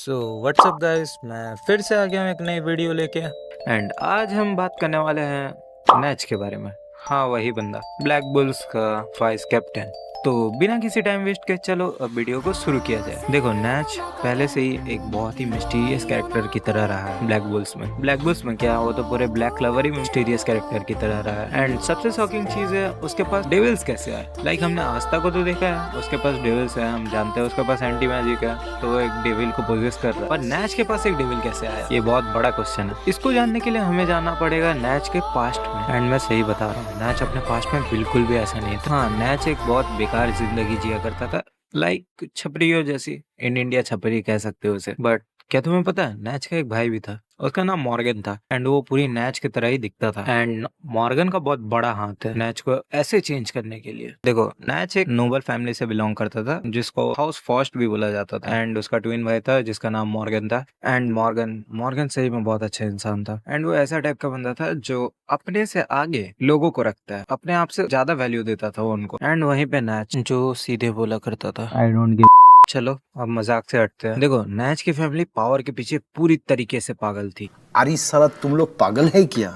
So what's up guys, मैं फिर से आ गया हूँ एक नई वीडियो लेके। एंड आज हम बात करने वाले हैं मैच के बारे में। हाँ, वही बंदा, ब्लैक बुल्स का वाइस कैप्टन। तो बिना किसी टाइम वेस्ट के चलो अब वीडियो को शुरू किया जाए। देखो, नैच पहले से ही एक बहुत ही मिस्टीरियस कैरेक्टर की तरह रहा है ब्लैक बुल्स में क्या, वो तो पूरे ब्लैक क्लवर ही मिस्टीरियस कैरेक्टर की तरह रहा है। एंड सबसे शॉकिंग चीज है उसके पास डेविल्स कैसे आए। लाइक हमने आस्था को तो देखा है, उसके पास डेविल्स है, हम जानते हैं उसके पास एंटी मैजिक है, तो वो एक डेविल को पोजेस कर रहा है। पर नैच के पास एक डेविल कैसे आया, ये बहुत बड़ा क्वेश्चन है। इसको जानने के लिए हमें जाना पड़ेगा नैच के पास्ट में। एंड मैं सही बता रहा हूँ, नैच अपने पास्ट में बिल्कुल भी ऐसा नहीं था। हाँ, नैच एक बहुत बेकार जिंदगी जिया करता था, लाइक छपरियों जैसी। इन इंडिया छपरी कह सकते हो उसे। बट क्या तुम्हें पता है, नैच का एक भाई भी था, उसका नाम मॉर्गन था। एंड वो पूरी नैच की तरह ही दिखता था। एंड मॉर्गन का बहुत बड़ा हाथ है नैच को ऐसे चेंज करने के लिए। देखो, नैच एक नोबल फैमिली से बिलोंग करता था, जिसको हाउस फर्स्ट भी बोला जाता था। एंड उसका ट्विन भाई था जिसका नाम मॉर्गन था। एंड मॉर्गन मॉर्गन सही में बहुत अच्छा इंसान था। एंड वो ऐसा टाइप का बंदा था जो अपने से आगे लोगों को रखता है, अपने आप से ज्यादा वैल्यू देता था वो उनको। एंड वहीं पे नैच जो सीधे बोला करता था, आई डोंट गिव। चलो अब मजाक से हटते हैं। देखो, नैच की फैमिली पावर के पीछे पूरी तरीके से पागल थी। अरे साला तुम लोग पागल है क्या?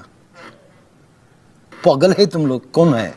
पागल है तुम लोग? कौन है?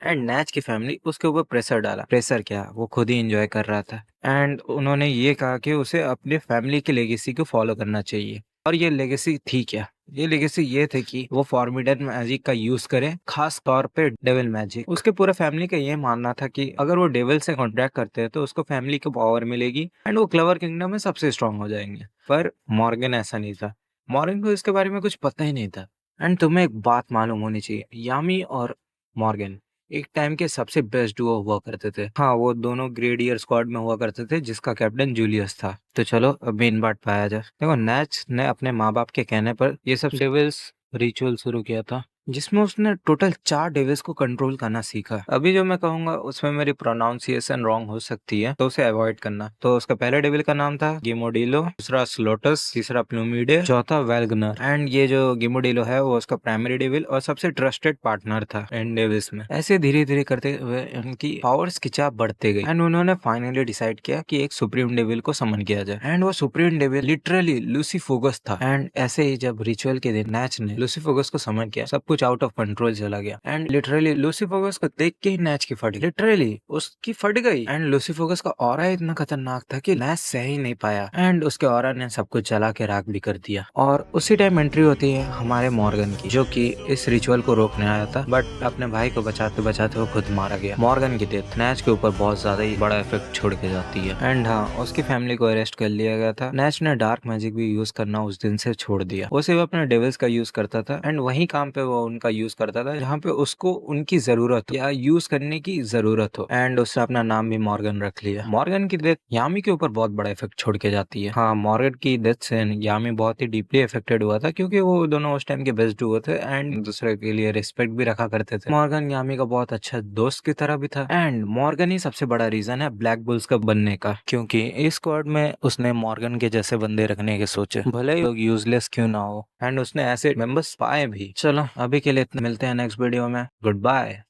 एंड नैच की फैमिली उसके ऊपर प्रेशर डाला। प्रेशर क्या, वो खुद ही एंजॉय कर रहा था। एंड उन्होंने ये कहा कि उसे अपने फैमिली की लेगेसी को फॉलो करना चाहिए। और ये लेगेसी थी क्या? ये लेगेसी ये थे कि वो फॉर्बिडन मैजिक का यूज करे, खास तौर पे डेविल मैजिक। उसके पूरे फैमिली का ये मानना था कि अगर वो डेविल से कॉन्ट्रैक्ट करते हैं तो उसको फैमिली को पावर मिलेगी एंड वो क्लवर किंगडम में सबसे स्ट्रांग हो जाएंगे। पर मॉर्गन ऐसा नहीं था। मॉर्गन को इसके बारे में कुछ पता ही नहीं था। एंड तुम्हें एक बात मालूम होनी चाहिए, यामी और मॉर्गन एक टाइम के सबसे बेस्ट डुओ हुआ करते थे। हाँ, वो दोनों ग्रेडियर स्क्वाड में हुआ करते थे, जिसका कैप्टन जूलियस था। तो चलो अब मेन बात पाया जाए। देखो, नैच ने अपने माँ बाप के कहने पर ये सब डेविल्स रिचुअल शुरू किया था, जिसमें उसने टोटल 4 डेविल्स को कंट्रोल करना सीखा। अभी जो मैं कहूंगा उसमें मेरी प्रोनाउंसिएशन रॉन्ग हो सकती है, तो उसे अवॉइड करना। तो उसका पहले डेविल का नाम था गिमोडिलो, दूसरा स्लोटस, तीसरा प्लूमिडे, चौथा वेल्गनर। एंड ये जो गिमोडिलो है वो उसका प्राइमरी डेविल और सबसे ट्रस्टेड पार्टनर था इन डेविल्स में। ऐसे धीरे धीरे करते हुए उनकी पावर्स की चाप बढ़ते गई। एंड उन्होंने फाइनली डिसाइड किया कि एक सुप्रीम डेविल को समन किया जाए। एंड वो सुप्रीम डेविल लिटरली लूसीफोगस था। एंड ऐसे ही जब रिचुअल के दिन नैच ने लूसीफोगस को समन किया, सब कुछ आउट ऑफ कंट्रोल चला गया। एंड लिटरली लूसीफोगस को देख के ही नैच की फट गई, लिटरली उसकी फट गई। एंड लूसीफोगस का ऑरा इतना खतरनाक था कि नैच सह ही नहीं पाया। एंड उसके ऑरा ने सब कुछ जला के राख भी कर दिया। और उसी टाइम एंट्री होती है हमारे मॉर्गन की, जो कि इस रिचुअल को रोकने आया था, बट अपने भाई को बचाते बचाते वो खुद मारा गया। मॉर्गन की डेथ नैच के ऊपर बहुत ज्यादा ही बड़ा इफेक्ट छोड़ के जाती है। एंड हाँ, उसकी फैमिली को अरेस्ट कर लिया गया था। नैच ने डार्क मैजिक भी यूज करना उस दिन से छोड़ दिया। वो सिर्फ अपने डेविल्स का यूज करता था। एंड वही काम पे वो उनका यूज करता था जहाँ पे उसको उनकी जरूरत हो या यूज करने की जरूरत हो। एंड उसने अपना नाम भी मॉर्गन रख लिया। मॉर्गन की डेथ यामी के ऊपर बहुत बड़ा इफेक्ट छोड़ के जाती है। हाँ, मॉर्गन की डेथ से यामी बहुत ही डीपली अफेक्टेड हुआ था, क्योंकि वो दोनों उस टाइम के बेस्ट हुए थे एंड दूसरे के लिए रिस्पेक्ट भी रखा करते थे। मॉर्गन यामी का बहुत अच्छा दोस्त की तरह भी था। एंड मॉर्गन ही सबसे बड़ा रीजन है ब्लैक बुल्स का बनने का, क्योंकि इस स्क्वाड में उसने मॉर्गन के जैसे बंदे रखने के सोचे, भले ही लोग यूजलेस क्यों ना हो। एंड उसने ऐसे मेंबर्स पाए भी। चलो अभी के लिए इतना, मिलते हैं नेक्स्ट वीडियो में। Good bye.